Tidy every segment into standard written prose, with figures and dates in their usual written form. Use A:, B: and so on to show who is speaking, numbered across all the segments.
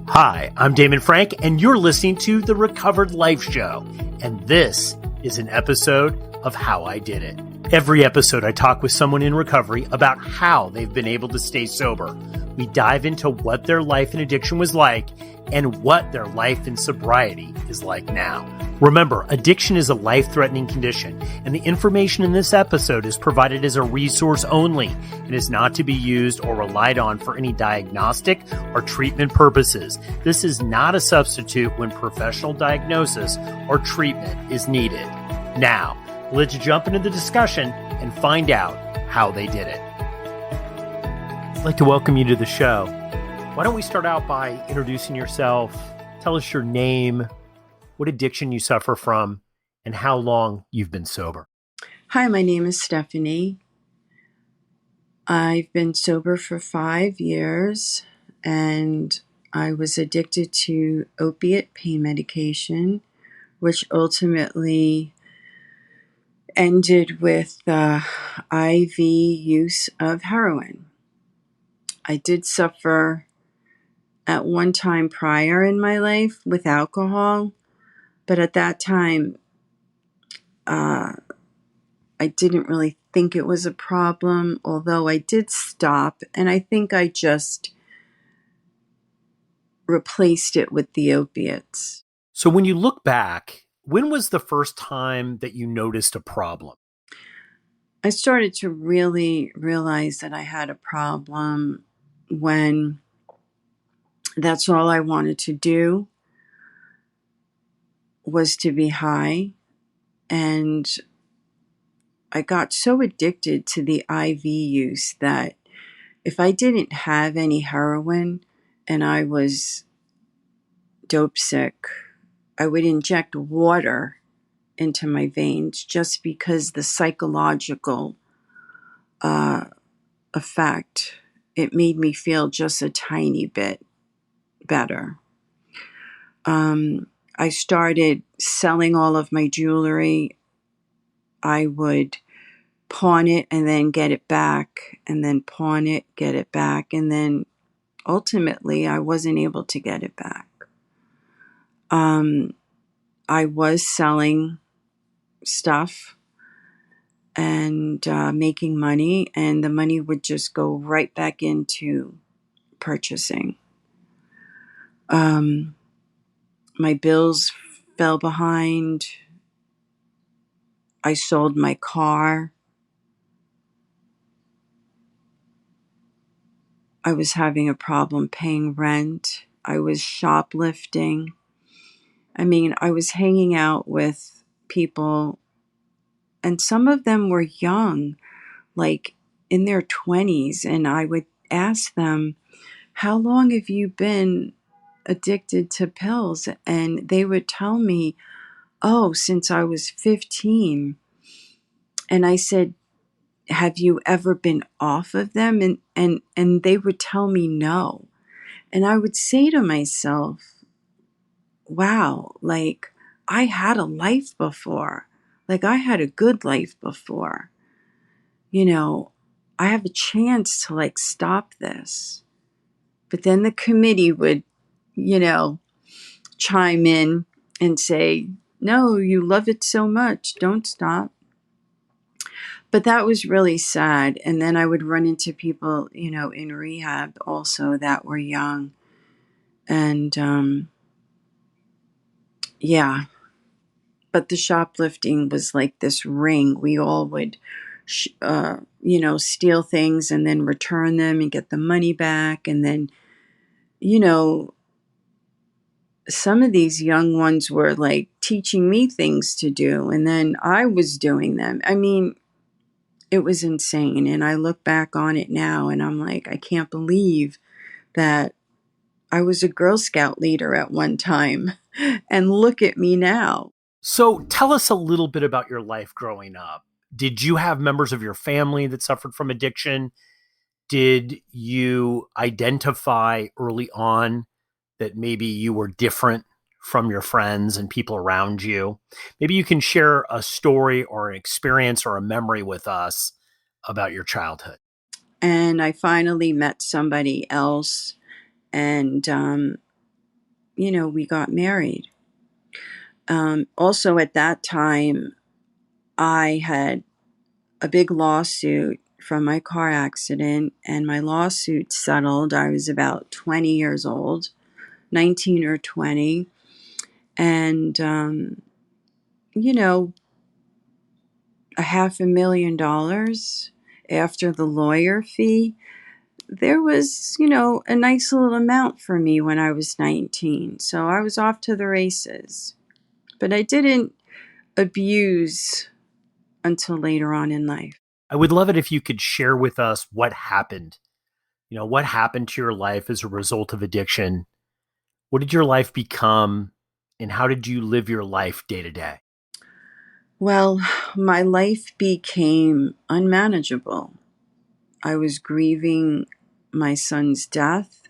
A: Hi, I'm Damon Frank, and you're listening to The Recovered Life Show, and this is an episode of How I Did It. Every episode, I talk with someone in recovery about how they've been able to stay sober. We dive into what their life in addiction was like and what their life in sobriety is like now. Remember, addiction is a life-threatening condition, and the information in this episode is provided as a resource only and is not to be used or relied on for any diagnostic or treatment purposes. This is not a substitute when professional diagnosis or treatment is needed. Now, let's jump into the discussion and find out how they did it. I'd like to welcome you to the show. Why don't we start out by introducing yourself? Tell us your name, what addiction you suffer from, and how long you've been sober.
B: Hi, my name is Stephanie. I've been sober for 5 years, and I was addicted to opiate pain medication, which ultimately ended with IV use of heroin. I did suffer at one time prior in my life with alcohol, but at that time, I didn't really think it was a problem, although I did stop, and I think I just replaced it with the opiates.
A: So when you look back, when was the first time that you noticed a problem?
B: I started to really realize that I had a problem when that's all I wanted to do was to be high, and I got so addicted to the IV use that if I didn't have any heroin and I was dope sick, I would inject water into my veins just because the psychological effect, it made me feel just a tiny bit better. I started selling all of my jewelry. I would pawn it and then get it back, and then pawn it, get it back, and then ultimately I wasn't able to get it back. I was selling stuff and making money, and the money would just go right back into purchasing. My bills fell behind. I sold my car. I was having a problem paying rent. I was shoplifting. I mean, I was hanging out with people, and some of them were young, like in their 20s, and I would ask them, how long have you been addicted to pills? And they would tell me, oh, since I was 15. And I said, have you ever been off of them? And they would tell me no. And I would say to myself, wow, like I had a life before. Like I had a good life before. You know, I have a chance to like stop this. But then the committee would, chime in and say, no, you love it so much, don't stop. But that was really sad. And then I would run into people, in rehab also that were young. And yeah, but the shoplifting was like this ring. We all would, steal things and then return them and get the money back. And then, some of these young ones were like teaching me things to do, and then I was doing them. I mean, it was insane. And I look back on it now and I'm like, I can't believe that I was a Girl Scout leader at one time. And look at me now.
A: So tell us a little bit about your life growing up. Did you have members of your family that suffered from addiction? Did you identify early on that maybe you were different from your friends and people around you? Maybe you can share a story or an experience or a memory with us about your childhood.
B: And I finally met somebody else, and we got married. Also, at that time, I had a big lawsuit from my car accident, and my lawsuit settled. I was about 20 years old, 19 or 20. And, $500,000 after the lawyer fee. There was, a nice little amount for me when I was 19. So I was off to the races. But I didn't abuse until later on in life.
A: I would love it if you could share with us what happened. What happened to your life as a result of addiction? What did your life become? And how did you live your life day to day?
B: Well, my life became unmanageable. I was grieving my son's death.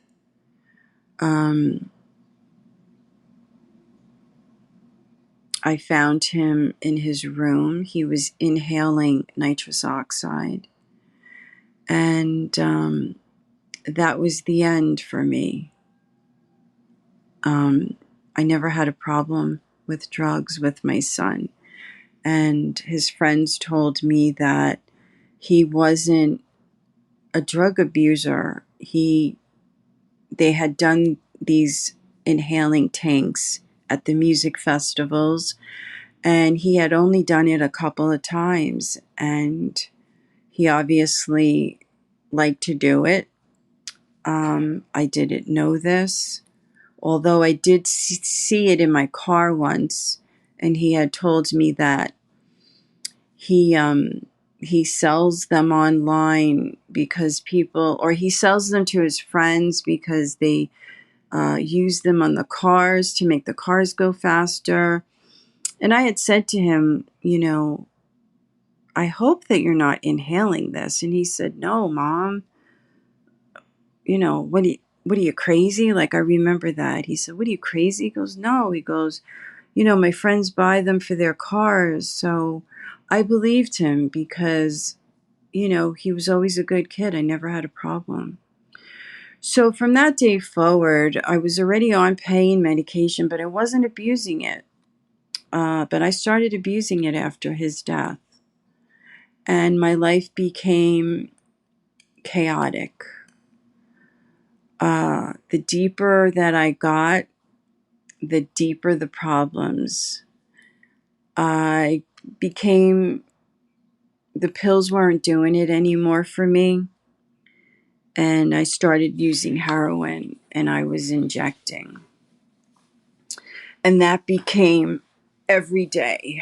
B: I found him in his room. He was inhaling nitrous oxide. And that was the end for me. I never had a problem with drugs with my son. And his friends told me that he wasn't a drug abuser. They had done these inhaling tanks at the music festivals, and he had only done it a couple of times, and he obviously liked to do it. I didn't know this, although I did see it in my car once, and he had told me that he sells them online because or he sells them to his friends because they use them on the cars to make the cars go faster. And I had said to him, I hope that you're not inhaling this. And he said, no, Mom, what are you crazy? Like, I remember that. He said, what are you crazy? He goes, no. He goes, my friends buy them for their cars. So I believed him because, he was always a good kid. I never had a problem. So from that day forward, I was already on pain medication, but I wasn't abusing it. But I started abusing it after his death. And my life became chaotic. The deeper that I got, the deeper the problems. I became, the pills weren't doing it anymore for me. And I started using heroin, and I was injecting. And that became every day.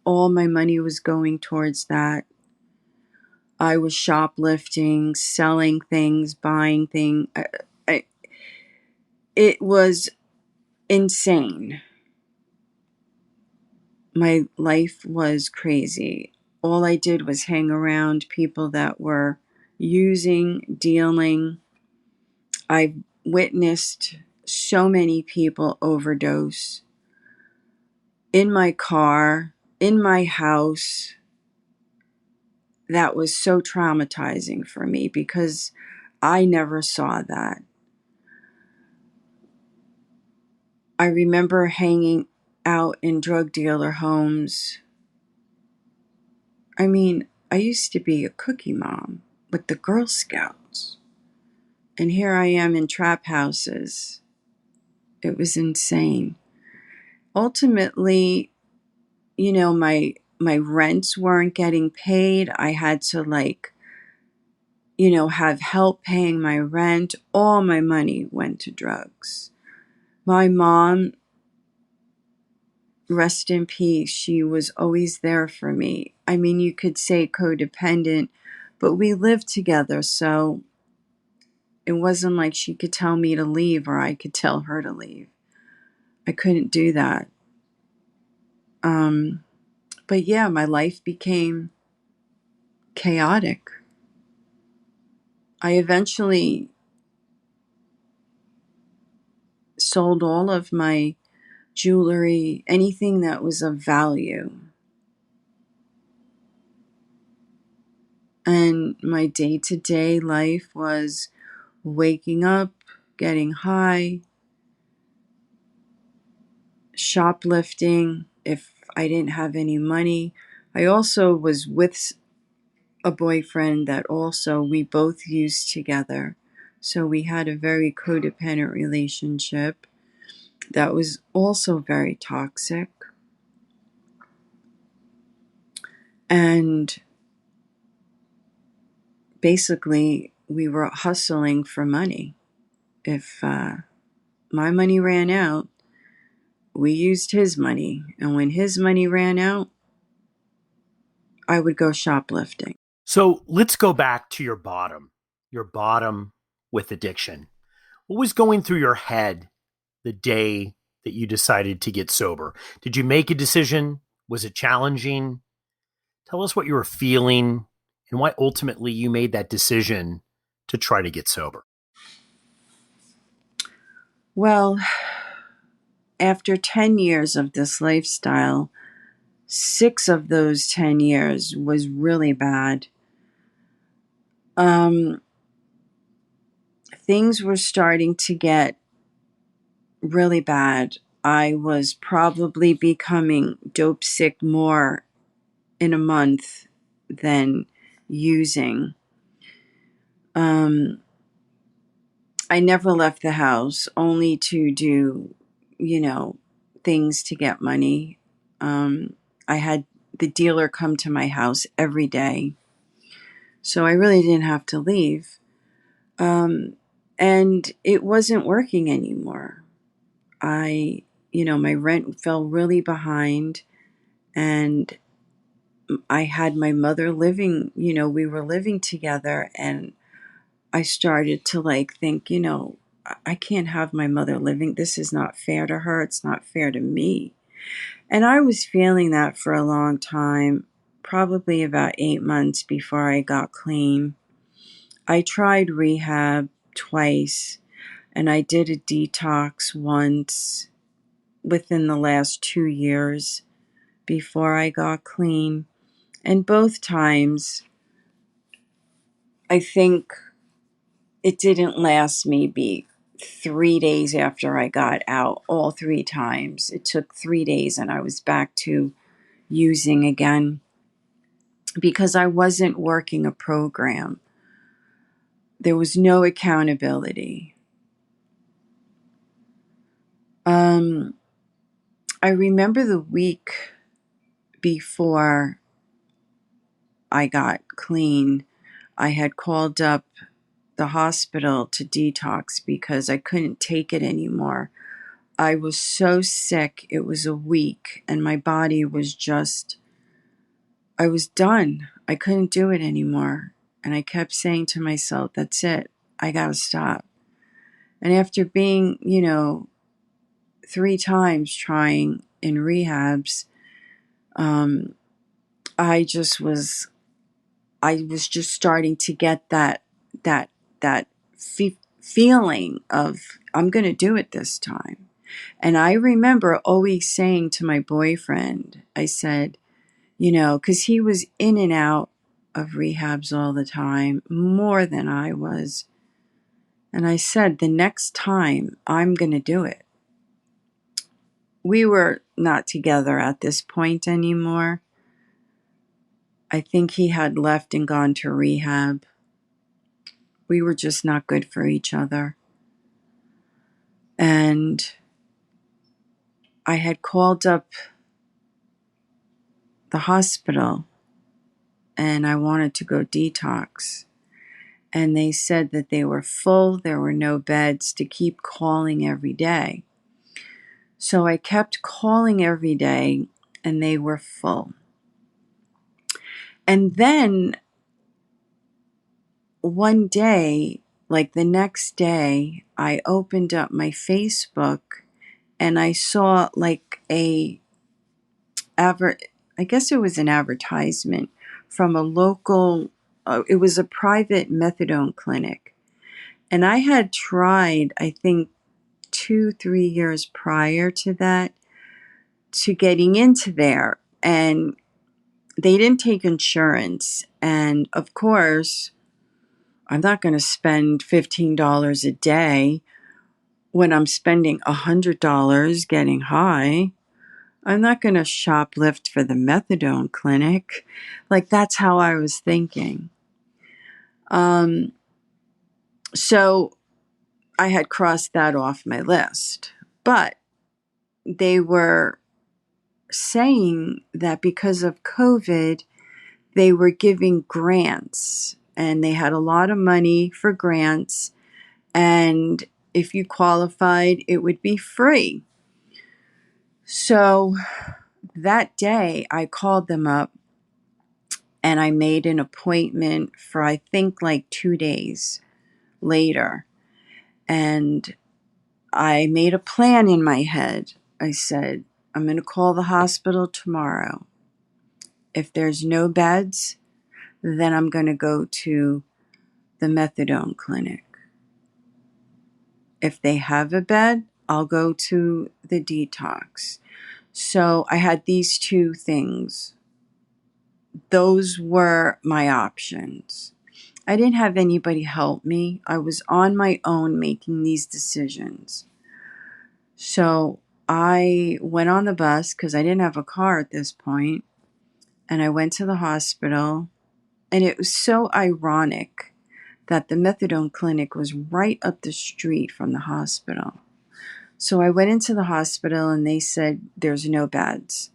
B: All my money was going towards that. I was shoplifting, selling things, buying things. It was insane. My life was crazy. All I did was hang around people that were using, dealing. I witnessed so many people overdose in my car, in my house. That was so traumatizing for me because I never saw that. I remember hanging out in drug dealer homes. I mean, I used to be a cookie mom with the Girl Scouts. And here I am in trap houses. It was insane. Ultimately, my rents weren't getting paid. I had to have help paying my rent. All my money went to drugs. My mom, rest in peace, she was always there for me. I mean, you could say codependent, but we lived together, so it wasn't like she could tell me to leave or I could tell her to leave. I couldn't do that. But yeah, my life became chaotic. I eventually sold all of my jewelry, anything that was of value. And my day-to-day life was waking up, getting high, shoplifting if I didn't have any money. I also was with a boyfriend that also we both used together. So we had a very codependent relationship that was also very toxic. And basically, we were hustling for money. If my money ran out, we used his money. And when his money ran out, I would go shoplifting.
A: So let's go back to your bottom with addiction. What was going through your head the day that you decided to get sober? Did you make a decision? Was it challenging? Tell us what you were feeling and why ultimately you made that decision to try to get sober.
B: Well, after 10 years of this lifestyle, 6 of those 10 years was really bad. Things were starting to get really bad. I was probably becoming dope sick more in a month than using. I never left the house only to do, things to get money. I had the dealer come to my house every day. So I really didn't have to leave. And it wasn't working anymore. My rent fell really behind, and I had my mother living, we were living together, and I started to think, I can't have my mother living. This is not fair to her. It's not fair to me. And I was feeling that for a long time, probably about 8 months before I got clean. I tried rehab twice, and I did a detox once within the last 2 years before I got clean. And both times, I think it didn't last maybe 3 days after I got out, all 3 times. It took 3 days and I was back to using again because I wasn't working a program. There was no accountability. I remember the week before I got clean, I had called up the hospital to detox because I couldn't take it anymore. I was so sick. It was a week, and my body was I was done. I couldn't do it anymore. And I kept saying to myself, that's it. I got to stop. And after being, 3 times trying in rehabs, I was just starting to get that feeling of I'm going to do it this time. And I remember always saying to my boyfriend, I said, because he was in and out of rehabs all the time, more than I was. And I said, the next time I'm going to do it. We were not together at this point anymore. I think he had left and gone to rehab. We were just not good for each other. And I had called up the hospital and I wanted to go detox. And they said that they were full, there were no beds, to keep calling every day. So I kept calling every day and they were full. And then one day, like the next day, I opened up my Facebook and I saw I guess it was an advertisement from a local, it was a private methadone clinic. And I had tried, I think, 2-3 years prior to that, to getting into there. And they didn't take insurance. And of course, I'm not going to spend $15 a day when I'm spending $100 getting high. I'm not going to shoplift for the methadone clinic. Like, that's how I was thinking. So I had crossed that off my list. But they were saying that because of COVID, they were giving grants and they had a lot of money for grants. And if you qualified, it would be free. So that day I called them up and I made an appointment for, I think, like 2 days later. And I made a plan in my head. I said, I'm going to call the hospital tomorrow. If there's no beds, then I'm going to go to the methadone clinic. If they have a bed, I'll go to the detox. So I had these two things. Those were my options. I didn't have anybody help me. I was on my own making these decisions. So I went on the bus because I didn't have a car at this point, and I went to the hospital. And it was so ironic that the methadone clinic was right up the street from the hospital. So I went into the hospital and they said, there's no beds.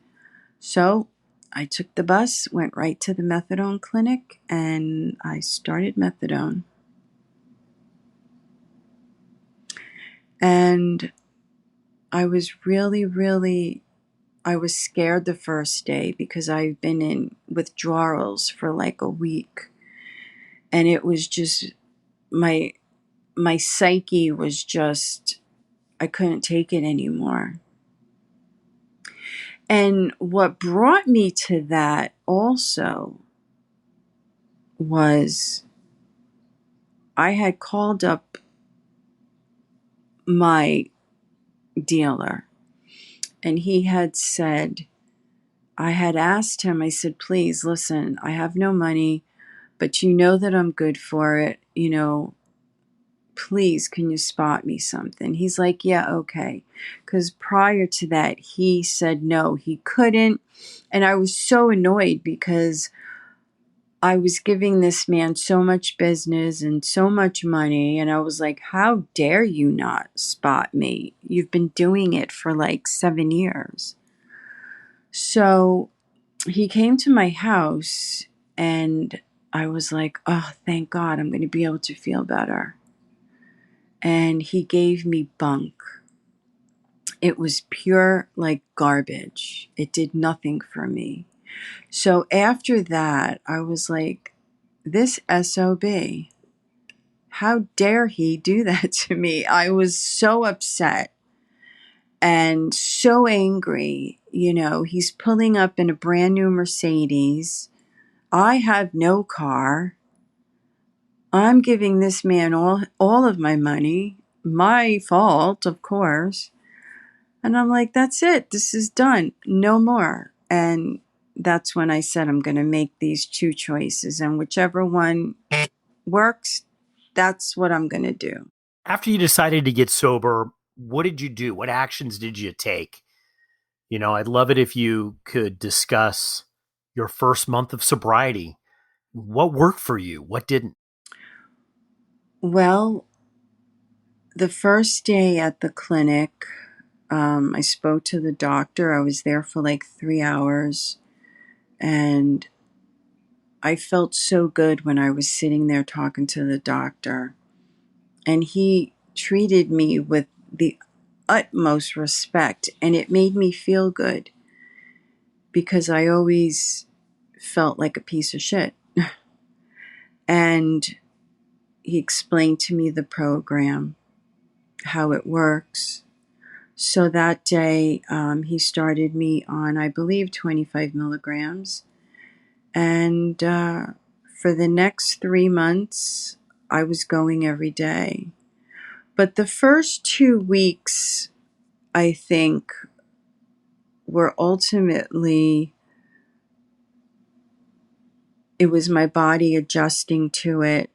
B: So I took the bus, went right to the methadone clinic, and I started methadone. And I was really, I was scared the first day because I've been in withdrawals for like a week. And it was just, my psyche was just, I couldn't take it anymore. And what brought me to that also was I had called up my dealer and he had said, I had asked him, I said, please listen, I have no money, but you know that I'm good for it. You know, please, can you spot me something? He's like, yeah, okay. Because prior to that, he said no, he couldn't. And I was so annoyed because I was giving this man so much business and so much money. And I was like, how dare you not spot me? You've been doing it for like 7 years. So he came to my house and I was like, oh, thank God, I'm going to be able to feel better. And he gave me bunk. It was pure like garbage. It did nothing for me. So after that, I was like, this SOB, how dare he do that to me? I was so upset and so angry. You know, he's pulling up in a brand new Mercedes. I have no car. I'm giving this man all of my money. My fault, of course. And I'm like, that's it. This is done. No more. And that's when I said, I'm going to make these two choices. And whichever one works, that's what I'm going to do.
A: After you decided to get sober, what did you do? What actions did you take? You know, I'd love it if you could discuss your first month of sobriety. What worked for you? What didn't?
B: Well, the first day at the clinic, I spoke to the doctor. I was there for like 3 hours. And I felt so good when I was sitting there talking to the doctor. And he treated me with the utmost respect. And it made me feel good because I always felt like a piece of shit. And he explained to me the program, how it works. So that day, he started me on, I believe, 25 milligrams. And for the next 3 months, I was going every day. But the first 2 weeks, I think, were ultimately, it was my body adjusting to it.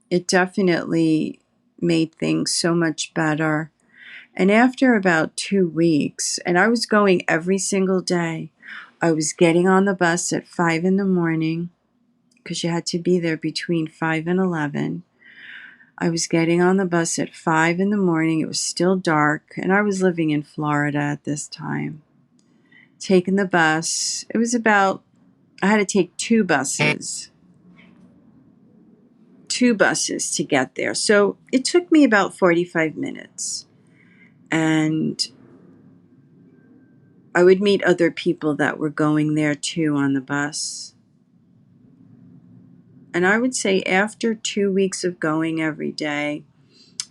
B: It definitely made things so much better. And after about 2 weeks, and I was going every single day, I was getting on the bus at 5 in the morning because you had to be there between 5 and 11. I was getting on the bus at 5 in the morning. It was still dark, and I was living in Florida at this time. Taking the bus. I had to take two buses to get there. So it took me about 45 minutes. And I would meet other people that were going there too on the bus. And I would say after 2 weeks of going every day,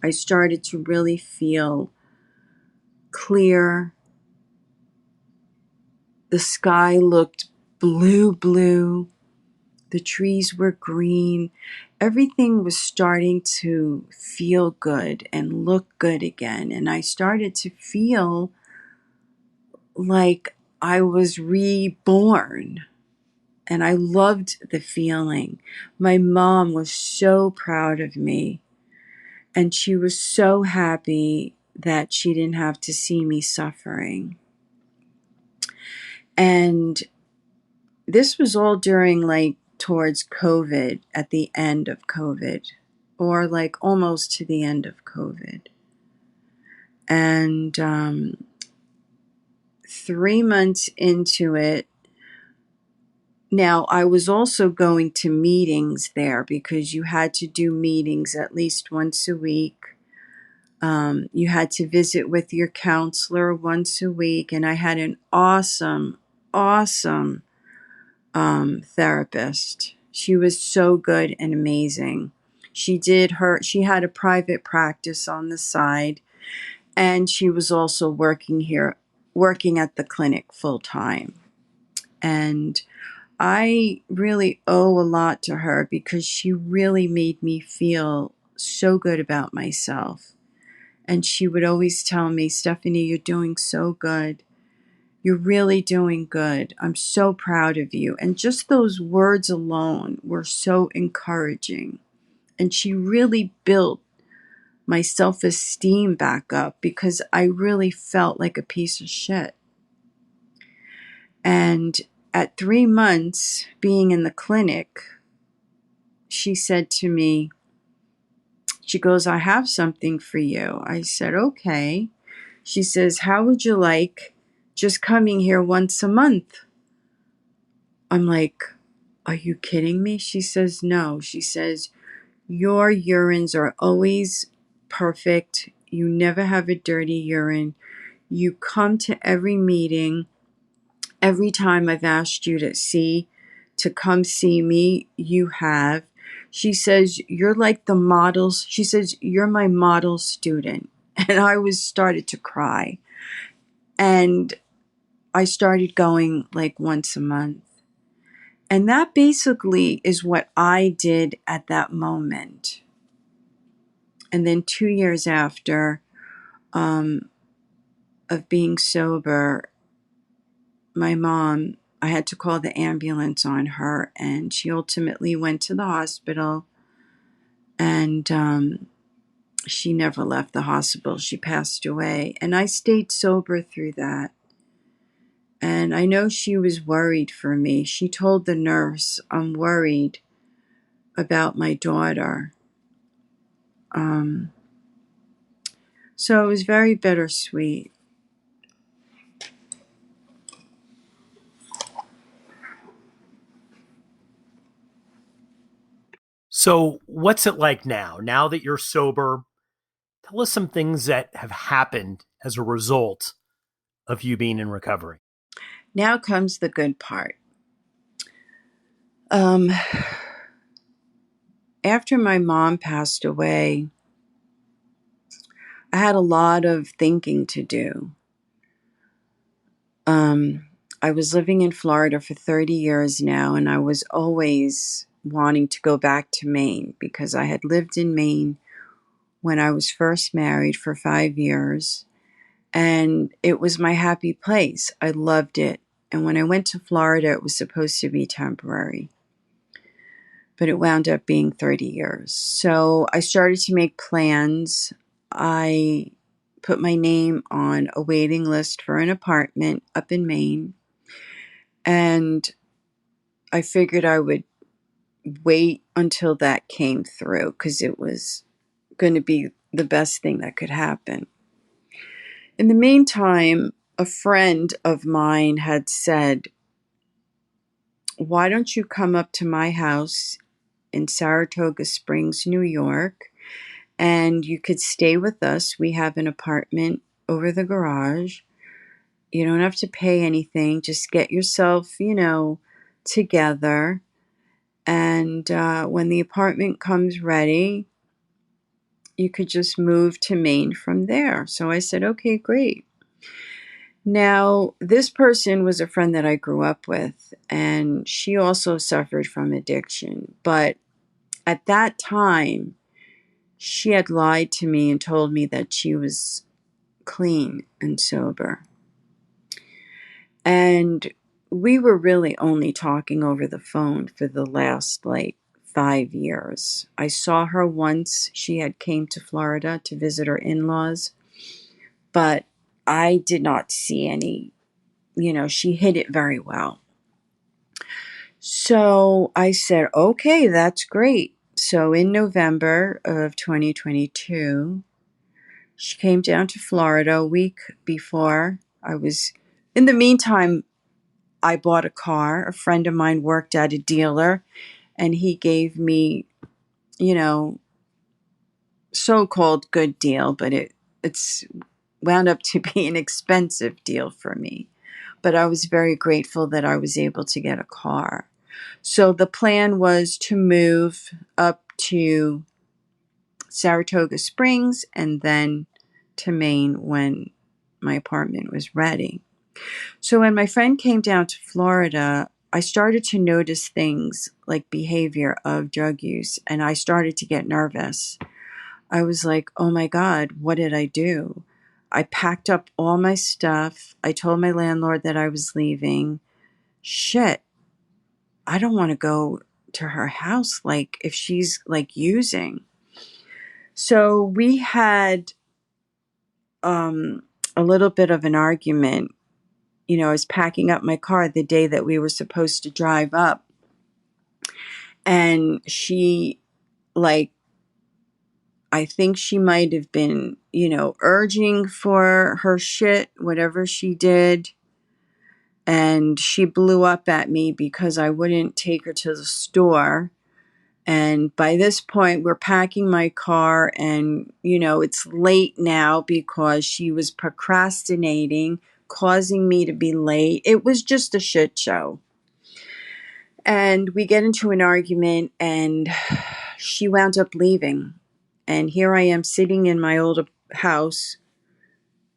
B: I started to really feel clear. The sky looked blue. The trees were green. Everything was starting to feel good and look good again. And I started to feel like I was reborn. And I loved the feeling. My mom was so proud of me. And she was so happy that she didn't have to see me suffering. And this was all during towards COVID, at the end of COVID, or almost to the end of COVID. And 3 months into it, now I was also going to meetings there because you had to do meetings at least once a week. You had to visit with your counselor once a week, and I had an awesome therapist. She was so good and amazing. She had a private practice on the side, and she was also working at the clinic full time. And I really owe a lot to her because she really made me feel so good about myself. And she would always tell me, Stephanie, you're doing so good. You're really doing good. I'm so proud of you. And just those words alone were so encouraging. And she really built my self-esteem back up because I really felt like a piece of shit. And at 3 months being in the clinic, she said to me, she goes, I have something for you. I said, okay. She says, how would you like just coming here once a month? I'm like, are you kidding me? She says, no. She says, your urines are always perfect. You never have a dirty urine. You come to every meeting. Every time I've asked you to come see me, you have. She says, you're like the models. She says, you're my model student. And I started to cry. And I started going once a month. And that basically is what I did at that moment. And then 2 years after of being sober, my mom, I had to call the ambulance on her, and she ultimately went to the hospital, and she never left the hospital. She passed away, and I stayed sober through that. And I know she was worried for me. She told the nurse, I'm worried about my daughter. So it was very bittersweet.
A: So, what's it like now? Now that you're sober, tell us some things that have happened as a result of you being in recovery.
B: Now comes the good part. After my mom passed away, I had a lot of thinking to do. I was living in Florida for 30 years now, and I was always wanting to go back to Maine because I had lived in Maine when I was first married for 5 years, and it was my happy place. I loved it. And when I went to Florida, it was supposed to be temporary, but it wound up being 30 years. So I started to make plans. I put my name on a waiting list for an apartment up in Maine. And I figured I would wait until that came through because it was going to be the best thing that could happen. In the meantime, a friend of mine had said, why don't you come up to my house in Saratoga Springs, New York, and you could stay with us. We have an apartment over the garage. You don't have to pay anything. Just get yourself, together. And when the apartment comes ready, you could just move to Maine from there. So I said, okay, great. Now, this person was a friend that I grew up with, and she also suffered from addiction. But at that time, she had lied to me and told me that she was clean and sober. And we were really only talking over the phone for the last 5 years. I saw her once. She had came to Florida to visit her in-laws, but I did not see any, she hid it very well. So I said, okay, that's great. So in November of 2022, she came down to Florida a week before. In the meantime, I bought a car. A friend of mine worked at a dealer, and he gave me, so-called good deal, but it's wound up to be an expensive deal for me. But I was very grateful that I was able to get a car. So the plan was to move up to Saratoga Springs and then to Maine when my apartment was ready. So when my friend came down to Florida, I started to notice things like behavior of drug use, and I started to get nervous. I was like, oh my God, what did I do? I packed up all my stuff. I told my landlord that I was leaving. Shit, I don't want to go to her house if she's using. So we had a little bit of an argument. I was packing up my car the day that we were supposed to drive up. And she, I think she might have been, urging for her shit, whatever she did. And she blew up at me because I wouldn't take her to the store. And by this point, we're packing my car and, it's late now because she was procrastinating, causing me to be late. It was just a shit show. And we get into an argument and she wound up leaving. And here I am sitting in my old house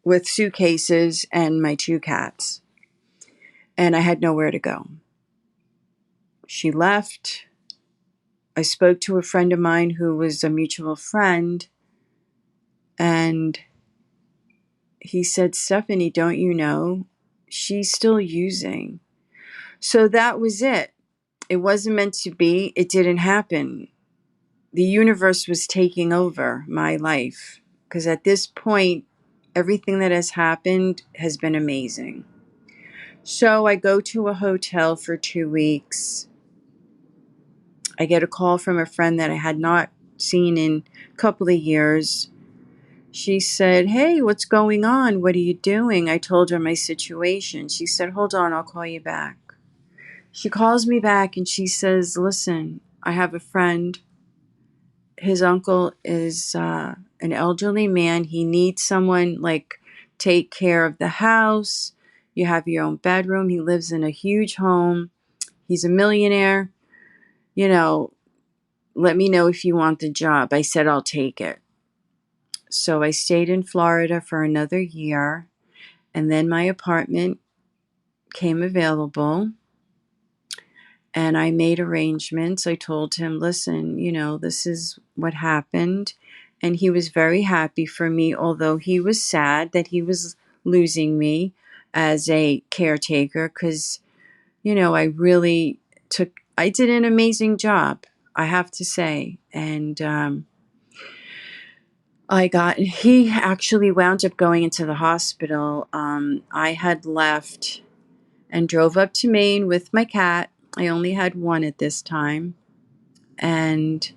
B: with suitcases and my 2 cats. And I had nowhere to go. She left. I spoke to a friend of mine who was a mutual friend. And he said, Stephanie, don't you know? She's still using. So that was it. It wasn't meant to be. It didn't happen. The universe was taking over my life. Because at this point, everything that has happened has been amazing. So I go to a hotel for 2 weeks. I get a call from a friend that I had not seen in a couple of years. She said, hey, what's going on? What are you doing? I told her my situation. She said, hold on, I'll call you back. She calls me back and she says, listen, I have a friend. His uncle is an elderly man. He needs someone take care of the house. You have your own bedroom. He lives in a huge home. He's a millionaire. Let me know if you want the job. I said, I'll take it. So I stayed in Florida for another year. And then my apartment came available. And I made arrangements. I told him, listen, this is what happened. And he was very happy for me, although he was sad that he was losing me as a caretaker because, I did an amazing job, I have to say. And He actually wound up going into the hospital. I had left and drove up to Maine with my cat. I only had one at this time. And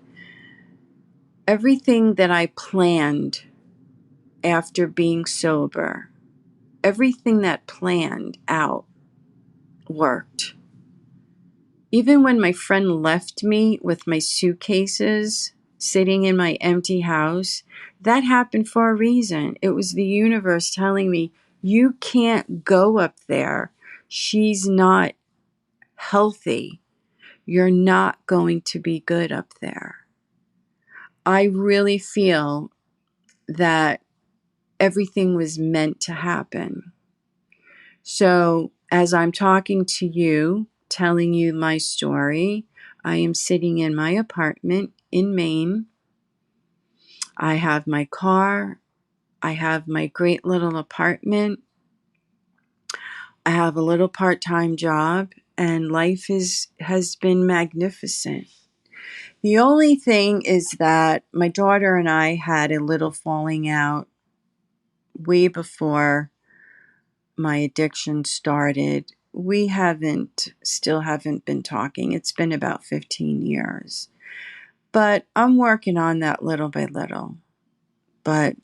B: everything that I planned after being sober, everything that planned out worked. Even when my friend left me with my suitcases sitting in my empty house, that happened for a reason. It was the universe telling me, you can't go up there. She's not healthy. You're not going to be good up there. I really feel that everything was meant to happen. So, as I'm talking to you, telling you my story, I am sitting in my apartment in Maine. I have my car. I have my great little apartment. I have a little part-time job, and life has been magnificent. The only thing is that my daughter and I had a little falling out way before my addiction started. Still haven't been talking. It's been about 15 years. But I'm working on that little by little. But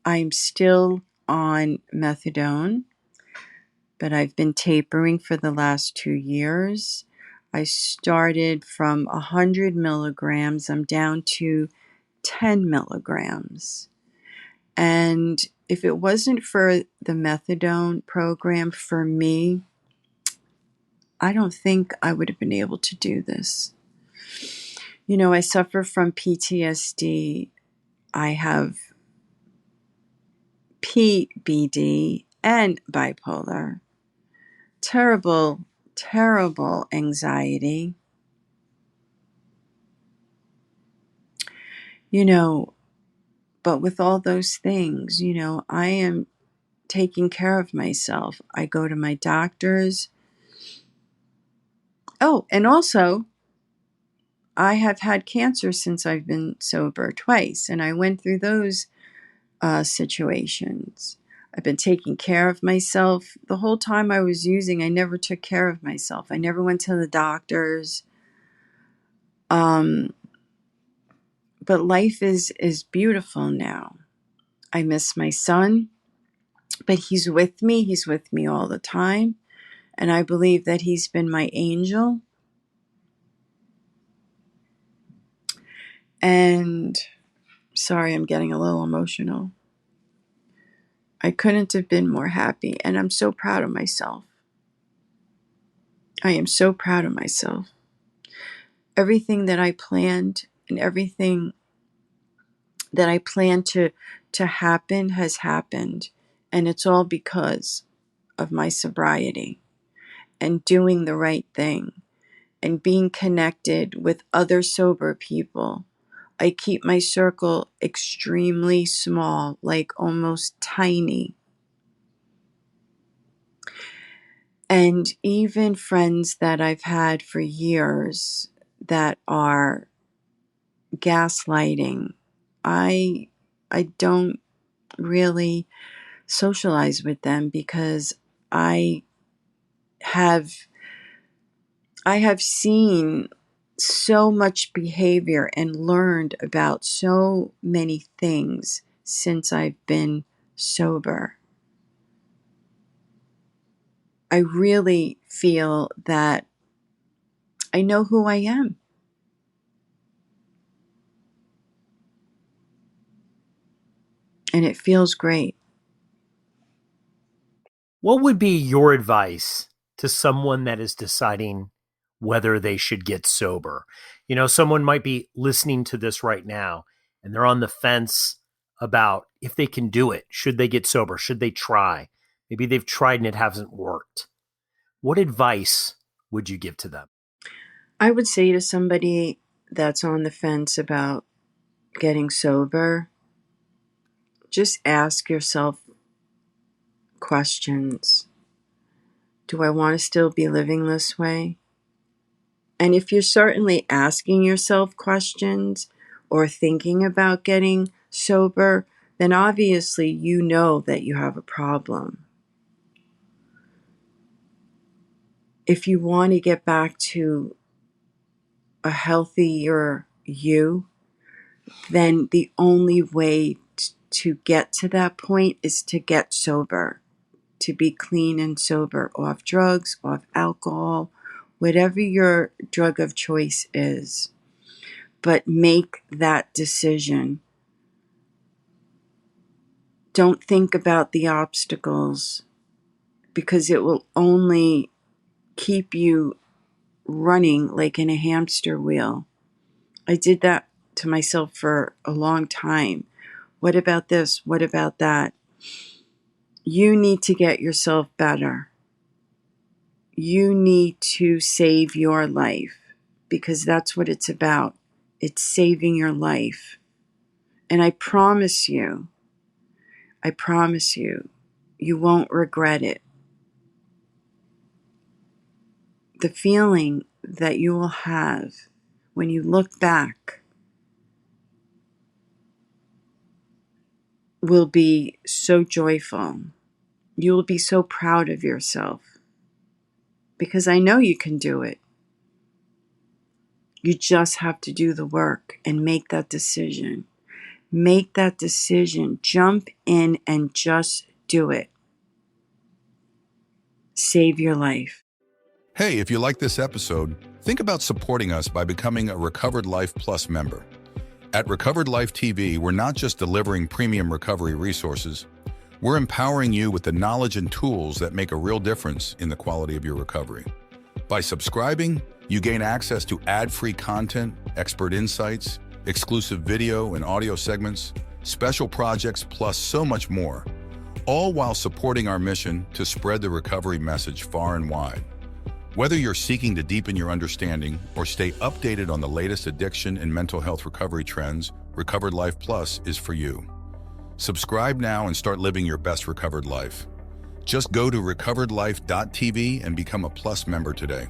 B: I'm still on methadone, but I've been tapering for the last 2 years. I started from 100 milligrams. I'm down to 10 milligrams. And if it wasn't for the methadone program for me, I don't think I would have been able to do this. You know, I suffer from PTSD. I have PBD and bipolar. Terrible, terrible anxiety. You know, but with all those things, I am taking care of myself. I go to my doctors. Oh, and also, I have had cancer since I've been sober twice, and I went through those situations. I've been taking care of myself. The whole time I was using, I never took care of myself. I never went to the doctors. But life is beautiful now. I miss my son, but he's with me. He's with me all the time. And I believe that he's been my angel. And sorry, I'm getting a little emotional. I couldn't have been more happy. And I'm so proud of myself. I am so proud of myself. Everything that I planned and everything that I planned to happen has happened. And it's all because of my sobriety and doing the right thing and being connected with other sober people. I keep my circle extremely small, like almost tiny. And even friends that I've had for years that are gaslighting, I don't really socialize with them because I have seen so much behavior and learned about so many things since I've been sober. I really feel that I know who I am. And it feels great.
A: What would be your advice to someone that is deciding whether they should get sober? Someone might be listening to this right now and they're on the fence about if they can do it. Should they get sober? Should they try? Maybe they've tried and it hasn't worked. What advice would you give to them?
B: I would say to somebody that's on the fence about getting sober, just ask yourself questions. Do I want to still be living this way? And if you're certainly asking yourself questions, or thinking about getting sober, then obviously you know that you have a problem. If you want to get back to a healthier you, then the only way to get to that point is to get sober, to be clean and sober, off drugs, off alcohol, whatever your drug of choice is. But make that decision. Don't think about the obstacles, because it will only keep you running like in a hamster wheel. I did that to myself for a long time. What about this? What about that? You need to get yourself better. You need to save your life, because that's what it's about. It's saving your life. And I promise you, you won't regret it. The feeling that you will have when you look back will be so joyful. You will be so proud of yourself, because I know you can do it. You just have to do the work and make that decision. Make that decision. Jump in and just do it. Save your life.
C: Hey, if you like this episode, think about supporting us by becoming a Recovered Life Plus member. At Recovered Life TV, we're not just delivering premium recovery resources, we're empowering you with the knowledge and tools that make a real difference in the quality of your recovery. By subscribing, you gain access to ad-free content, expert insights, exclusive video and audio segments, special projects, plus so much more, all while supporting our mission to spread the recovery message far and wide. Whether you're seeking to deepen your understanding or stay updated on the latest addiction and mental health recovery trends, Recovered Life Plus is for you. Subscribe now and start living your best recovered life. Just go to recoveredlife.tv and become a Plus member today.